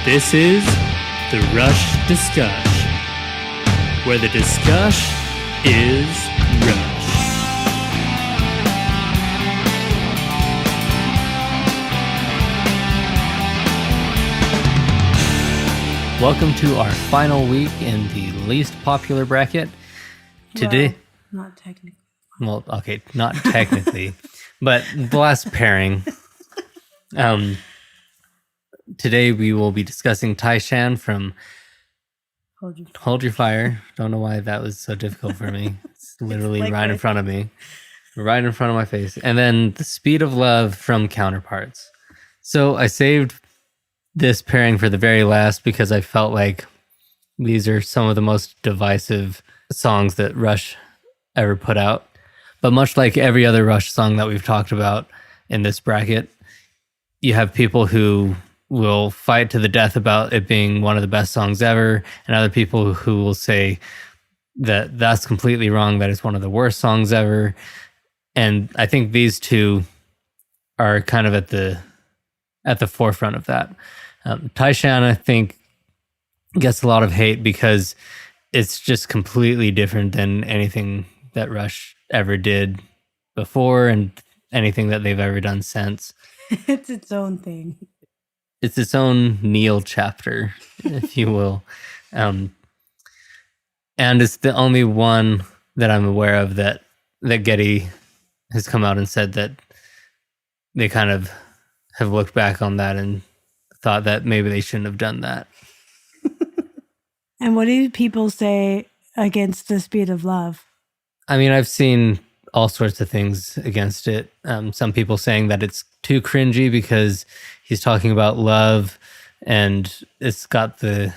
This is the Rush Discuss, where the discuss is Rush. Welcome to our final week in the least popular bracket. Today, not technically. Well, okay, not technically, but the last pairing. Today we will be discussing Shan from Hold Your Fire. Don't know why that was so difficult for me. It's literally right in front of me. Right in front of my face. And then The Speed of Love from Counterparts. So I saved this pairing for the very last because I felt like these are some of the most divisive songs that Rush ever put out. But much like every other Rush song that we've talked about in this bracket, you have people who will fight to the death about it being one of the best songs ever, and other people who will say that that's completely wrong, that it's one of the worst songs ever. And I think these two are kind of at the forefront of that. Shan, I think, gets a lot of hate because it's just completely different than anything that Rush ever did before and anything that they've ever done since. It's its own thing. It's its own Neil chapter, if you will. And it's the only one that I'm aware of that Getty has come out and said that they kind of have looked back on that and thought that maybe they shouldn't have done that. And what do people say against The Speed of Love? I mean, I've seen all sorts of things against it. Some people saying that it's too cringy because he's talking about love and it's got the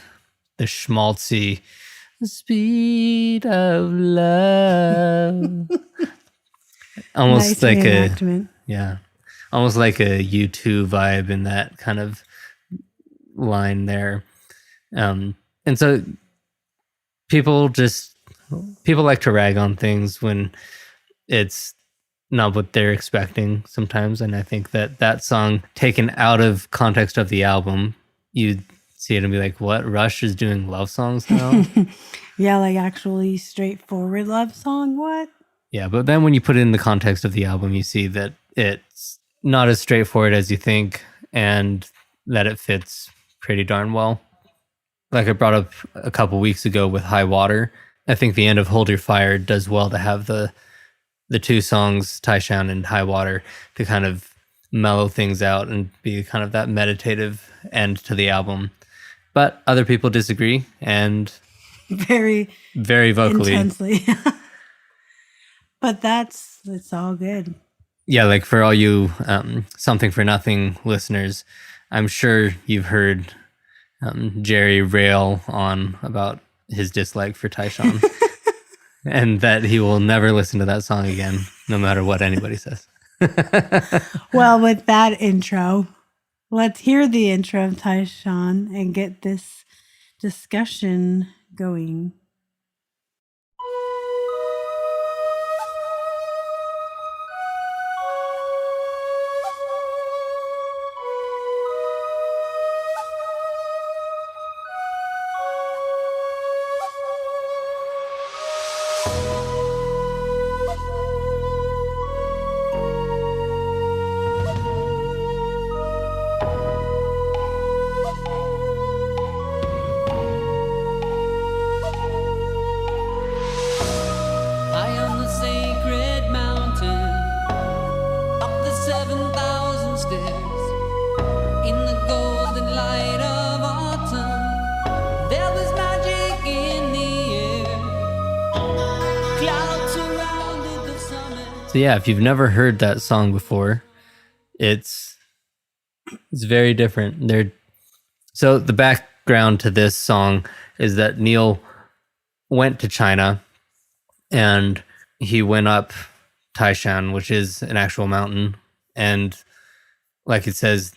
schmaltzy speed of love. Almost nice like reenactment. Almost like a U2 vibe in that kind of line there. And so people like to rag on things when it's not what they're expecting sometimes. And I think that song, taken out of context of the album, you'd see it and be like, what? Rush is doing love songs now? Yeah, like actually straightforward love song? What? Yeah, but then when you put it in the context of the album, you see that it's not as straightforward as you think and that it fits pretty darn well. Like I brought up a couple weeks ago with High Water, I think the end of Hold Your Fire does well to have the two songs, Shan and High Water, to kind of mellow things out and be kind of that meditative end to the album. But other people disagree, and very vocally. Intensely. But it's all good. Yeah, like for all you Something for Nothing listeners, I'm sure you've heard Jerry rail on about his dislike for Shan. And that he will never listen to that song again, no matter what anybody says. Well, with that intro, let's hear the intro of Shan and get this discussion going. So yeah, if you've never heard that song before, it's very different. So the background to this song is that Neil went to China and he went up Shan, which is an actual mountain. And like it says,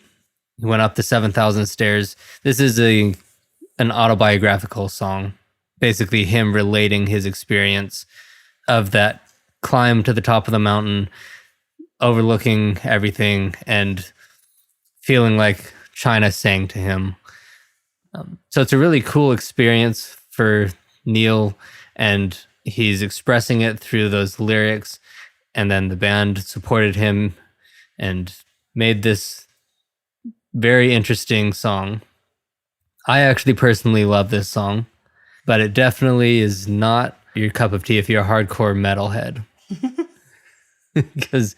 he went up the 7,000 stairs. This is an autobiographical song, basically him relating his experience of that climb to the top of the mountain, overlooking everything and feeling like China sang to him. So it's a really cool experience for Neil, and he's expressing it through those lyrics. And then the band supported him and made this very interesting song. I actually personally love this song, but it definitely is not your cup of tea if you're a hardcore metalhead. Because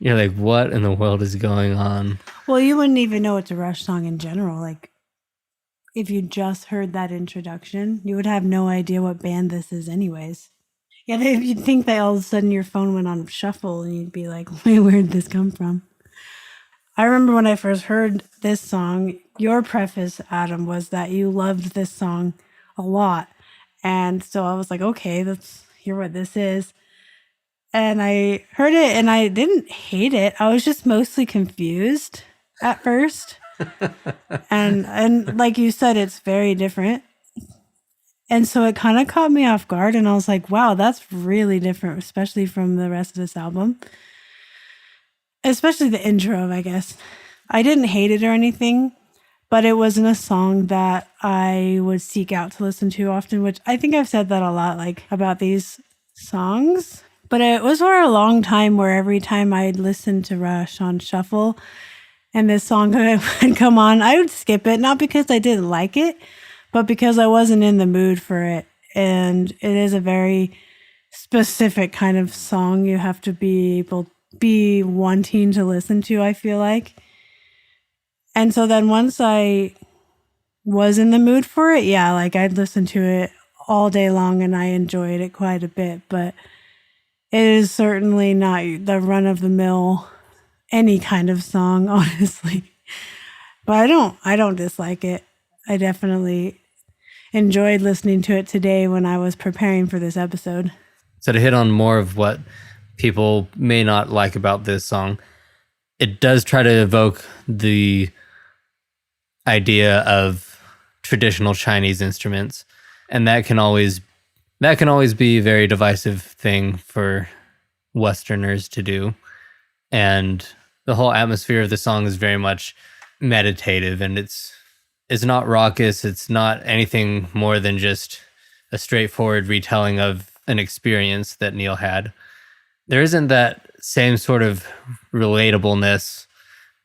you're like, what in the world is going on? Well, you wouldn't even know it's a Rush song in general. Like, if you just heard that introduction, you would have no idea what band this is anyways. Yeah, you'd think that all of a sudden your phone went on shuffle and you'd be like, wait, where did this come from? I remember when I first heard this song, your preface, Adam, was that you loved this song a lot. And so I was like, okay, let's hear what this is. And I heard it and I didn't hate it. I was just mostly confused at first. and like you said, it's very different. And so it kind of caught me off guard. And I was like, wow, that's really different, especially from the rest of this album. Especially the intro, I guess. I didn't hate it or anything, but it wasn't a song that I would seek out to listen to often, which I think I've said that a lot, like about these songs. But it was for a long time where every time I'd listen to Rush on shuffle and this song would come on, I would skip it, not because I didn't like it, but because I wasn't in the mood for it. And it is a very specific kind of song you have to be wanting to listen to, I feel like. And so then once I was in the mood for it, yeah, like I'd listen to it all day long and I enjoyed it quite a bit. But it is certainly not the run-of-the-mill any kind of song, honestly. But I don't dislike it. I definitely enjoyed listening to it today when I was preparing for this episode. So to hit on more of what people may not like about this song, it does try to evoke the idea of traditional Chinese instruments, and that can always be a very divisive thing for Westerners to do. And the whole atmosphere of the song is very much meditative, and it's not raucous. It's not anything more than just a straightforward retelling of an experience that Neil had. There isn't that same sort of relatableness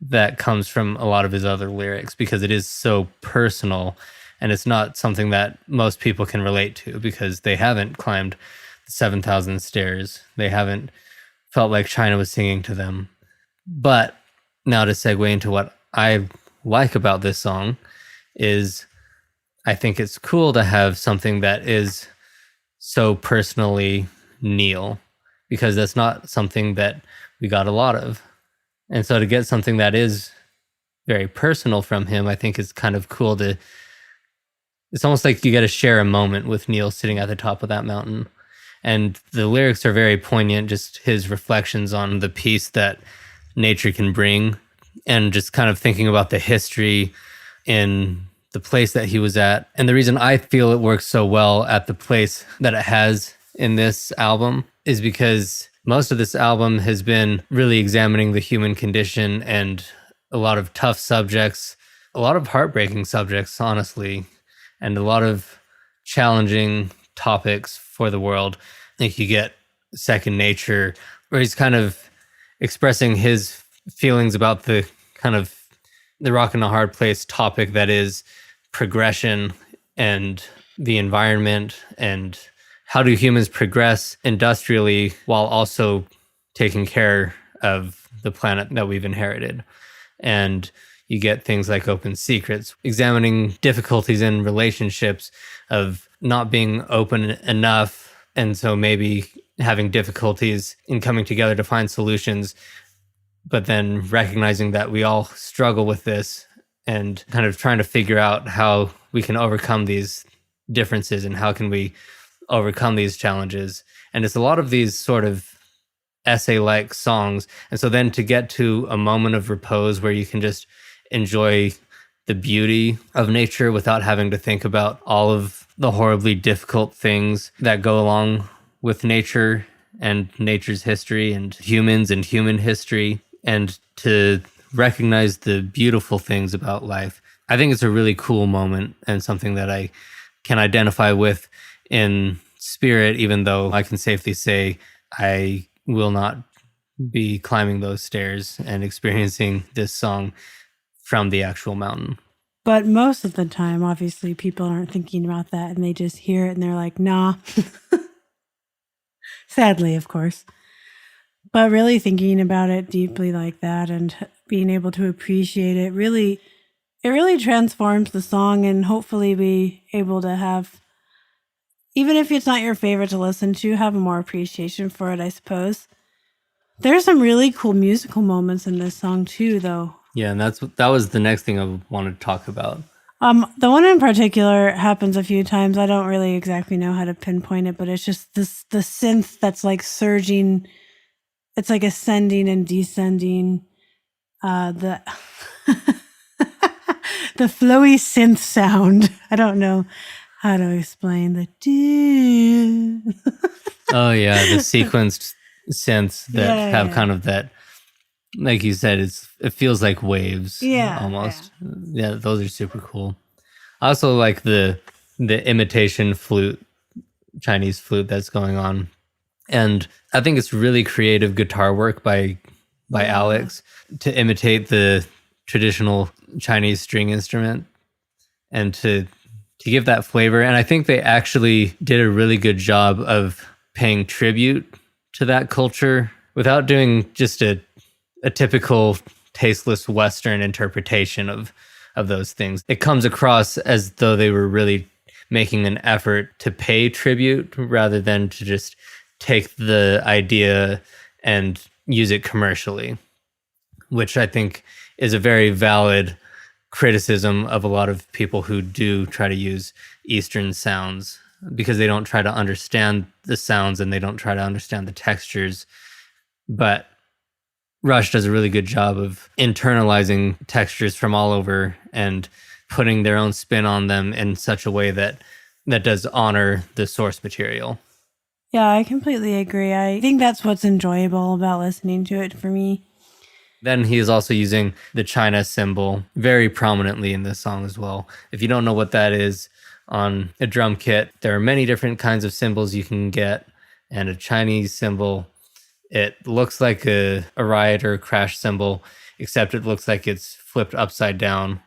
that comes from a lot of his other lyrics because it is so personal, and it's not something that most people can relate to because they haven't climbed the 7,000 stairs. They haven't felt like China was singing to them. But now to segue into what I like about this song is I think it's cool to have something that is so personally Neil, because that's not something that we got a lot of. And so to get something that is very personal from him, I think is kind of cool it's almost like you get to share a moment with Neil sitting at the top of that mountain. And the lyrics are very poignant, just his reflections on the peace that nature can bring, and just kind of thinking about the history in the place that he was at. And the reason I feel it works so well at the place that it has in this album is because most of this album has been really examining the human condition and a lot of tough subjects, a lot of heartbreaking subjects, honestly, and a lot of challenging topics for the world. I think you get Second Nature, where he's kind of expressing his feelings about the kind of the rock and a hard place topic that is progression and the environment, and how do humans progress industrially while also taking care of the planet that we've inherited. And you get things like Open Secrets, examining difficulties in relationships of not being open enough, and so maybe having difficulties in coming together to find solutions, but then recognizing that we all struggle with this and kind of trying to figure out how we can overcome these differences and how can we overcome these challenges. And it's a lot of these sort of essay-like songs. And so then to get to a moment of repose where you can just enjoy the beauty of nature without having to think about all of the horribly difficult things that go along with nature and nature's history and human history, and to recognize the beautiful things about life. I think it's a really cool moment and something that I can identify with in spirit, even though I can safely say I will not be climbing those stairs and experiencing this song from the actual mountain. But most of the time, obviously, people aren't thinking about that and they just hear it and they're like, nah. Sadly, of course. But really thinking about it deeply like that and being able to appreciate it really transforms the song, and hopefully be able to have, even if it's not your favorite to listen to, have more appreciation for it, I suppose. There's some really cool musical moments in this song too, though. Yeah, and that was the next thing I wanted to talk about. The one in particular happens a few times. I don't really exactly know how to pinpoint it, but it's just the synth that's like surging. It's like ascending and descending. The the flowy synth sound. I don't know how to explain the Oh yeah, the sequenced synths that have kind of that, like you said, it feels like waves. Almost. Yeah, those are super cool. I also like the imitation flute, Chinese flute that's going on. And I think it's really creative guitar work by Alex to imitate the traditional Chinese string instrument and to give that flavor. And I think they actually did a really good job of paying tribute to that culture without doing just a typical tasteless Western interpretation of those things. It comes across as though they were really making an effort to pay tribute rather than to just take the idea and use it commercially, which I think is a very valid criticism of a lot of people who do try to use Eastern sounds, because they don't try to understand the sounds and they don't try to understand the textures. But Rush does a really good job of internalizing textures from all over and putting their own spin on them in such a way that does honor the source material. Yeah, I completely agree. I think that's what's enjoyable about listening to it for me. Then he is also using the China cymbal very prominently in this song as well. If you don't know what that is, on a drum kit, there are many different kinds of cymbals you can get, and a Chinese cymbal, it looks like a riot or a crash cymbal, except it looks like it's flipped upside down.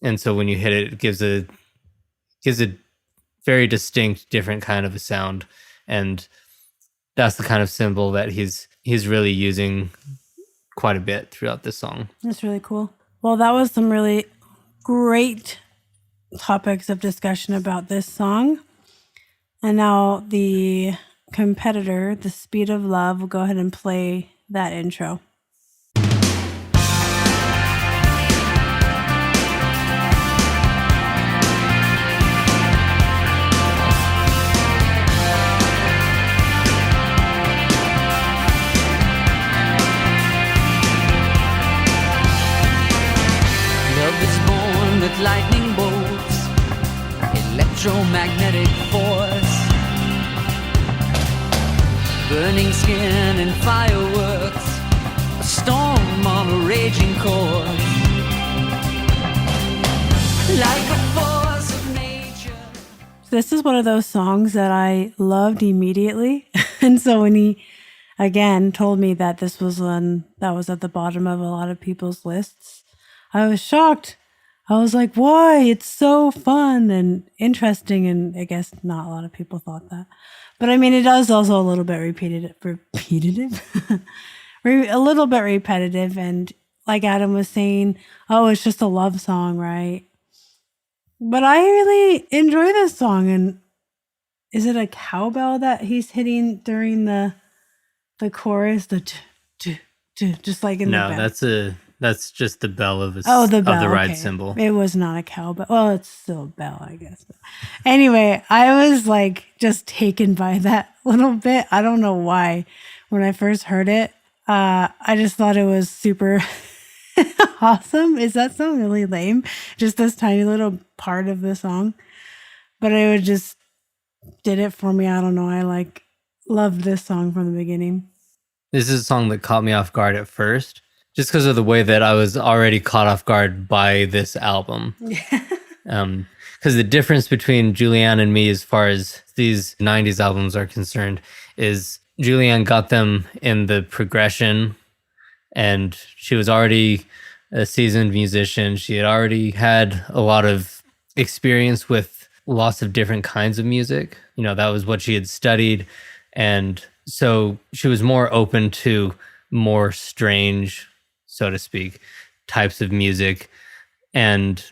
And so when you hit it, it gives a very distinct, different kind of a sound. And that's the kind of cymbal that he's really using quite a bit throughout this song. That's really cool. Well, that was some really great topics of discussion about this song. And now the competitor, The Speed of Love, will go ahead and play that intro. With lightning bolts, electromagnetic force, burning skin and fireworks, a storm on a raging course, like a force of nature. This is one of those songs that I loved immediately. And so when he again told me that this was one that was at the bottom of a lot of people's lists, I was shocked. I was like, why? It's so fun and interesting. And I guess not a lot of people thought that. But I mean, it is also a little bit repetitive, a little bit repetitive. And like Adam was saying, oh, it's just a love song, right? But I really enjoy this song. And is it a cowbell that he's hitting during the chorus? Just like in the back. That's just the bell of the ride cymbal. It was not a cowbell. Well, it's still a bell, I guess. Anyway, I was like just taken by that little bit. I don't know why. When I first heard it, I just thought it was super awesome. Is that so really lame? Just this tiny little part of the song. But it just did it for me. I don't know. I loved this song from the beginning. This is a song that caught me off guard at first, just because of the way that I was already caught off guard by this album. Because the difference between Julianne and me as far as these 90s albums are concerned is Julianne got them in the progression, and she was already a seasoned musician. She had already had a lot of experience with lots of different kinds of music. You know, that was what she had studied. And so she was more open to more strange, so to speak, types of music. And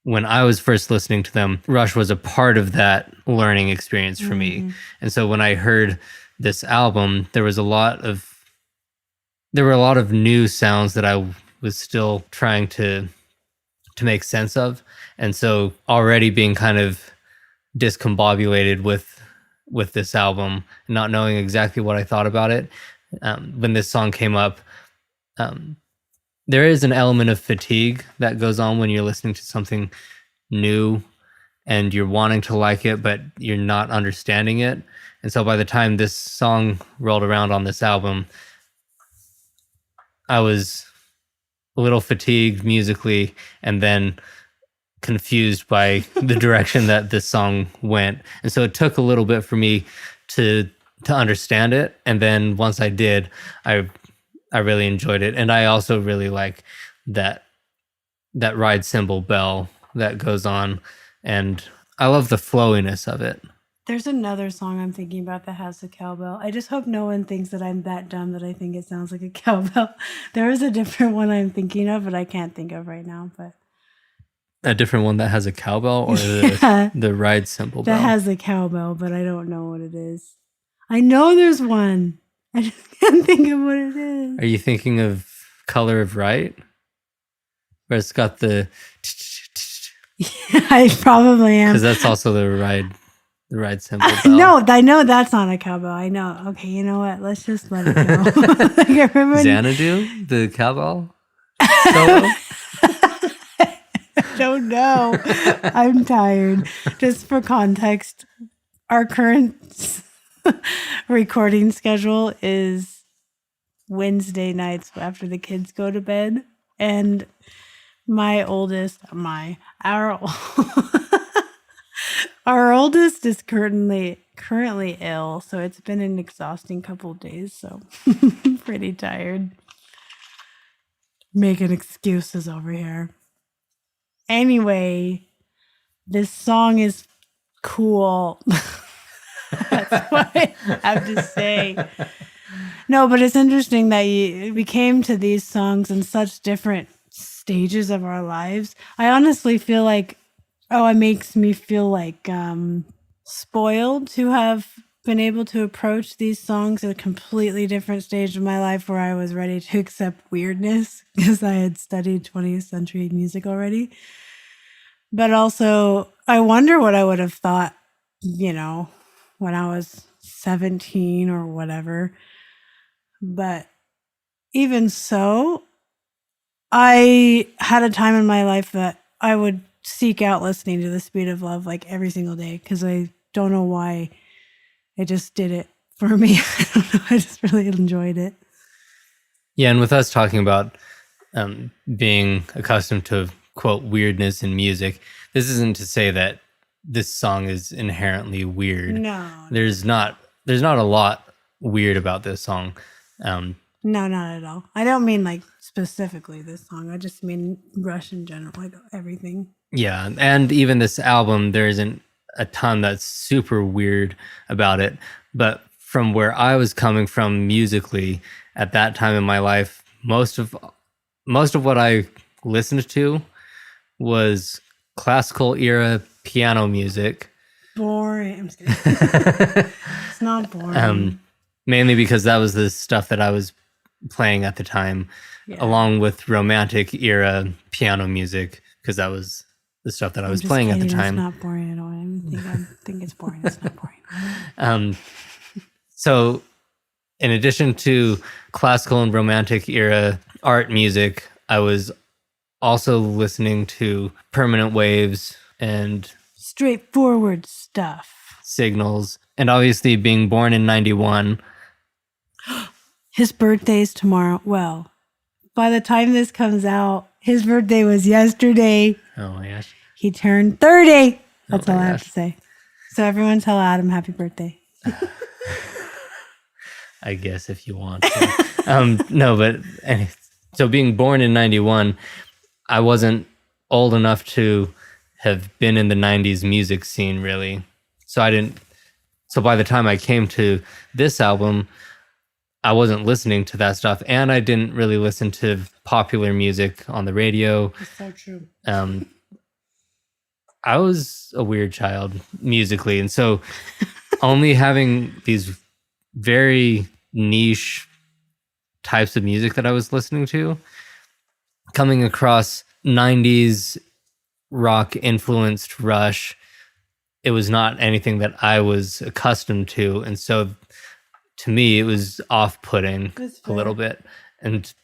when I was first listening to them, Rush was a part of that learning experience for me. And so when I heard this album, there were a lot of new sounds that I was still trying to make sense of. And so already being kind of discombobulated with this album, not knowing exactly what I thought about it, when this song came up, there is an element of fatigue that goes on when you're listening to something new and you're wanting to like it, but you're not understanding it. And so by the time this song rolled around on this album, I was a little fatigued musically and then confused by the direction that this song went. And so it took a little bit for me to understand it. And then once I did, I really enjoyed it. And I also really like that ride cymbal bell that goes on. And I love the flowiness of it. There's another song I'm thinking about that has the cowbell. I just hope no one thinks that I'm that dumb that I think it sounds like a cowbell. There is a different one I'm thinking of, but I can't think of right now. But a different one that has a cowbell, or the ride cymbal bell? That has the cowbell, but I don't know what it is. I know there's one. I just can't think of what it is. Are you thinking of Color of Right? Where it's got the... I probably am. Because that's also the ride cymbal bell. No, I know that's not a cowbell. I know. Okay, you know what? Let's just let it go. Like, I remember Xanadu, the cowbell solo? I don't know. I'm tired. Just for context, our current recording schedule is Wednesday nights after the kids go to bed, and our oldest is currently ill, so it's been an exhausting couple of days, so pretty tired. Making excuses over here. Anyway, this song is cool. That's what I have to say. No, but it's interesting that we came to these songs in such different stages of our lives. I honestly feel like, it makes me feel like spoiled to have been able to approach these songs at a completely different stage of my life where I was ready to accept weirdness because I had studied 20th century music already. But also, I wonder what I would have thought, when I was 17 or whatever. But even so, I had a time in my life that I would seek out listening to The Speed of Love like every single day because I don't know why. I just did it for me. I don't know. I just really enjoyed it. Yeah, and with us talking about being accustomed to, quote, weirdness in music, this isn't to say that this song is inherently weird. No. There's not a lot weird about this song. No, not at all. I don't mean like specifically this song. I just mean Rush in general, like everything. Yeah, and even this album, there isn't a ton that's super weird about it. But from where I was coming from musically at that time in my life, most of what I listened to was classical era piano music. Boring. I'm just kidding. It's not boring. Mainly because that was the stuff that I was playing at the time, along with romantic era piano music, because that was the stuff that I was playing at the time. It's not boring at all. I think it's boring. It's not boring. So in addition to classical and romantic era art music, I was also listening to Permanent Waves and straightforward stuff. Signals. And obviously being born in 91. His birthday's tomorrow. Well, by the time this comes out, his birthday was yesterday. Oh my gosh. He turned 30. That's Oh my all I have gosh. to say. So everyone tell Adam happy birthday. I guess if you want to. No, but so being born in 91, I wasn't old enough to have been in the 90s music scene really. So by the time I came to this album, I wasn't listening to that stuff, and I didn't really listen to popular music on the radio. That's so true. I was a weird child musically, and so only having these very niche types of music that I was listening to, coming across 90s rock influenced Rush, it was not anything that I was accustomed to, and so to me it was off-putting a little bit. And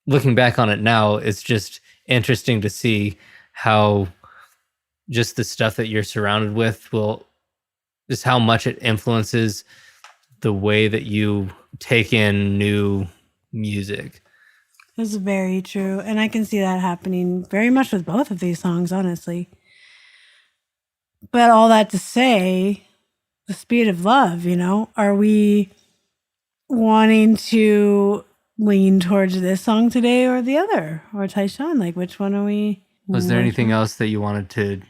looking back on it now, it's just interesting to see how just the stuff that you're surrounded with will just how much it influences the way that you take in new music. This is very true. And I can see that happening very much with both of these songs, honestly. But all that to say, the speed of love, are we wanting to lean towards this song today or the other? Or Tyshawn? Like, which one are we? Was there anything else that you wanted to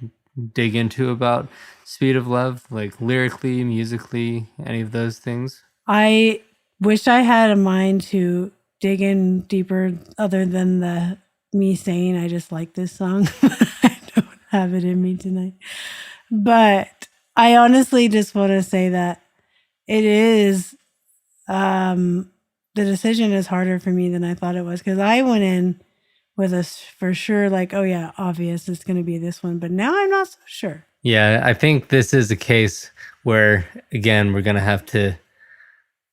dig into about Speed of Love? Like lyrically, musically, any of those things? I wish I had a mind to dig in deeper other than me saying I just like this song. I don't have it in me tonight. But I honestly just want to say that it is, the decision is harder for me than I thought it was, because I went in with us for sure, like, oh yeah, obvious, it's going to be this one. But now I'm not so sure. Yeah, I think this is a case where, again, we're going to have to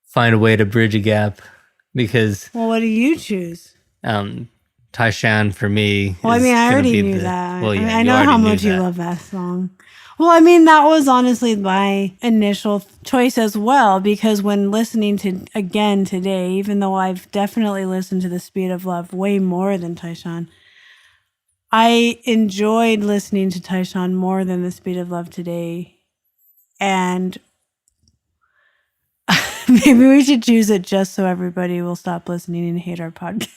find a way to bridge a gap because... Well, what do you choose? Tyshawn for me. Well, I mean, I already knew that. Well, yeah, I know how much you love that song. Well, I mean, that was honestly my initial choice as well, because when listening to again today, even though I've definitely listened to The Speed of Love way more than Tyshawn, I enjoyed listening to Tyshawn more than The Speed of Love today. And maybe we should choose it just so everybody will stop listening and hate our podcast.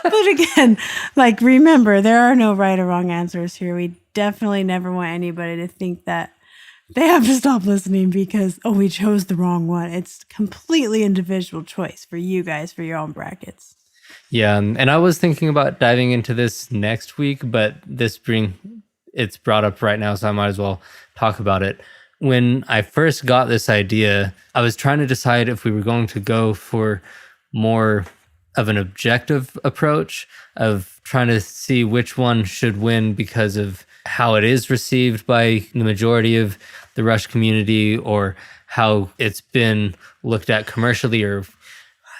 But again, like, remember, there are no right or wrong answers here. We definitely never want anybody to think that they have to stop listening because, we chose the wrong one. It's completely individual choice for you guys, for your own brackets. Yeah, and I was thinking about diving into this next week, but it's brought up right now, so I might as well talk about it. When I first got this idea, I was trying to decide if we were going to go for more of an objective approach of trying to see which one should win because of how it is received by the majority of the Rush community, or how it's been looked at commercially, or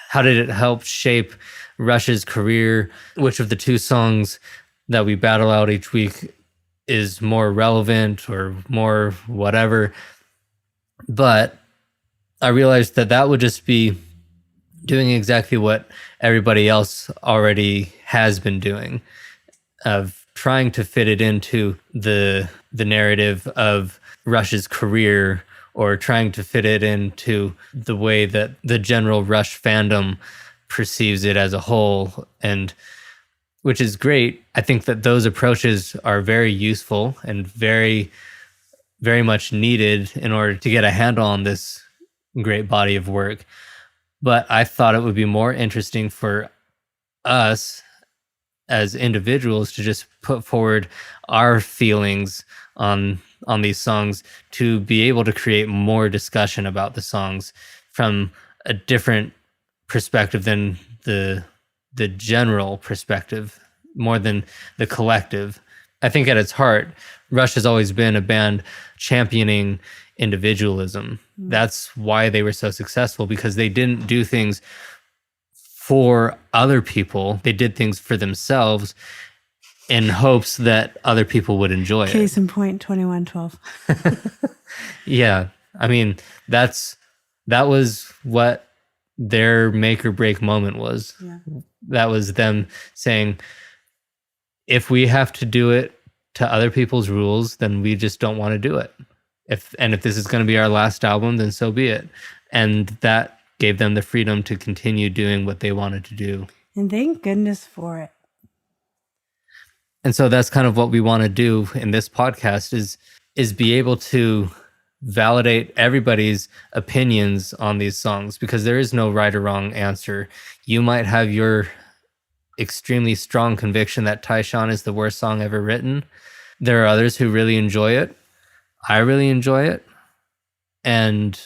how did it help shape Rush's career, which of the two songs that we battle out each week is more relevant or more whatever. But I realized that would just be doing exactly what everybody else already has been doing, of trying to fit it into the narrative of Rush's career, or trying to fit it into the way that the general Rush fandom perceives it as a whole, and which is great. I think that those approaches are very useful and very, very much needed in order to get a handle on this great body of work. But I thought it would be more interesting for us as individuals to just put forward our feelings on these songs, to be able to create more discussion about the songs from a different perspective than the general perspective, more than the collective. I think at its heart, Rush has always been a band championing individualism. That's why they were so successful, because they didn't do things for other people. They did things for themselves in hopes that other people would enjoy it. Case in point, 2112. Yeah. I mean, that was what their make or break moment was. Yeah. That was them saying, if we have to do it to other people's rules, then we just don't want to do it. If this is going to be our last album, then so be it. And that gave them the freedom to continue doing what they wanted to do. And thank goodness for it. And so that's kind of what we want to do in this podcast is be able to validate everybody's opinions on these songs, because there is no right or wrong answer. You might have your extremely strong conviction that Shan is the worst song ever written. There are others who really enjoy it. I really enjoy it. And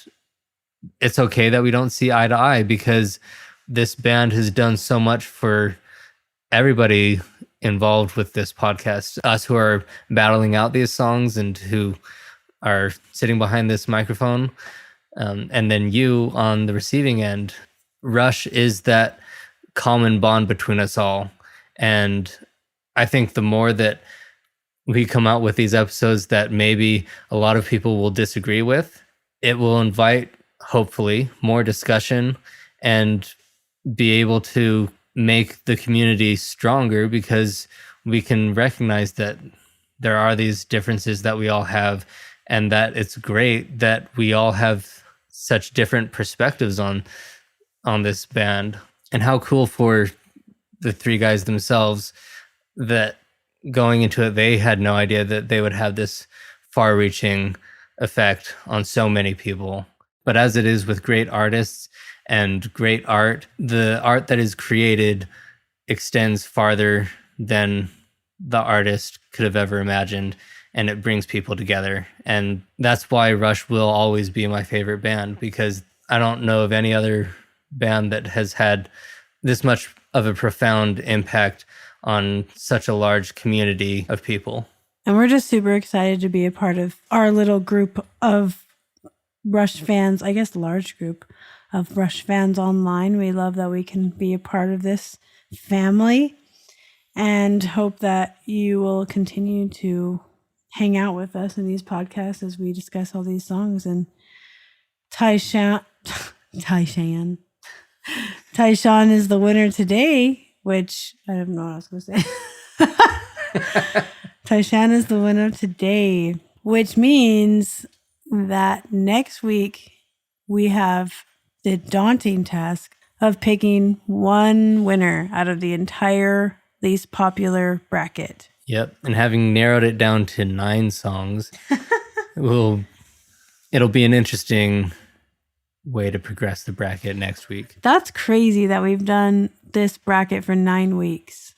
it's okay that we don't see eye to eye, because this band has done so much for everybody involved with this podcast. Us who are battling out these songs and who are sitting behind this microphone, and then you on the receiving end. Rush is that common bond between us all. And I think the more that we come out with these episodes that maybe a lot of people will disagree with, it will invite, hopefully, more discussion and be able to make the community stronger, because we can recognize that there are these differences that we all have, and that it's great that we all have such different perspectives on this band. And how cool for the three guys themselves that going into it, they had no idea that they would have this far-reaching effect on so many people. But as it is with great artists and great art, the art that is created extends farther than the artist could have ever imagined, and it brings people together. And that's why Rush will always be my favorite band, because I don't know of any other band that has had this much of a profound impact on such a large community of people. And we're just super excited to be a part of our little group of Rush fans, I guess large group of Rush fans online. We love that we can be a part of this family, and hope that you will continue to hang out with us in these podcasts as we discuss all these songs. And Shan is the winner today, which I don't know what I was going to say. Shan is the winner today, which means that next week we have the daunting task of picking one winner out of the entire least popular bracket. Yep. And having narrowed it down to 9 songs, it'll be an interesting way to progress the bracket next week. That's crazy that we've done this bracket for 9 weeks.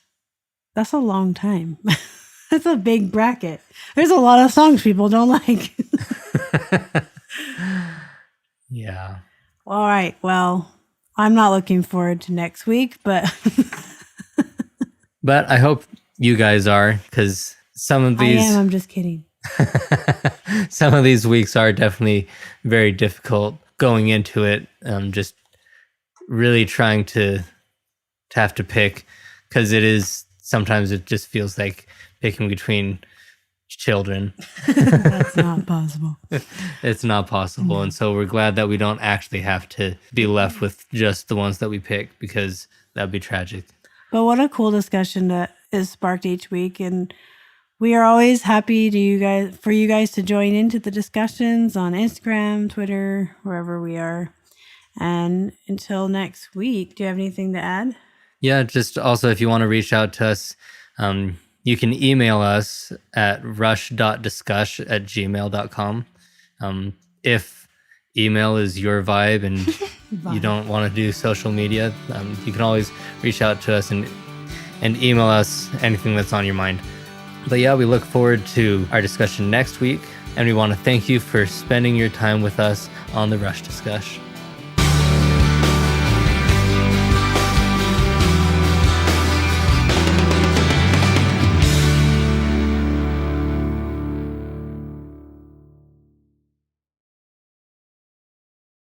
That's a long time. That's a big bracket. There's a lot of songs people don't like. Yeah. All right. Well, I'm not looking forward to next week, but But I hope you guys are, because some of these... I am. I'm just kidding. Some of these weeks are definitely very difficult going into it. Just really trying to have to pick, because sometimes it just feels like picking between children. That's not possible. It's not possible. And so we're glad that we don't actually have to be left with just the ones that we pick, because that'd be tragic. But what a cool discussion that is sparked each week. And we are always happy for you guys to join into the discussions on Instagram, Twitter, wherever we are. And until next week, do you have anything to add? Yeah, just also, if you want to reach out to us, you can email us at rush.discuss@gmail.com. If email is your vibe and you don't want to do social media, you can always reach out to us and email us anything that's on your mind. But yeah, we look forward to our discussion next week, and we want to thank you for spending your time with us on the Rush Discuss.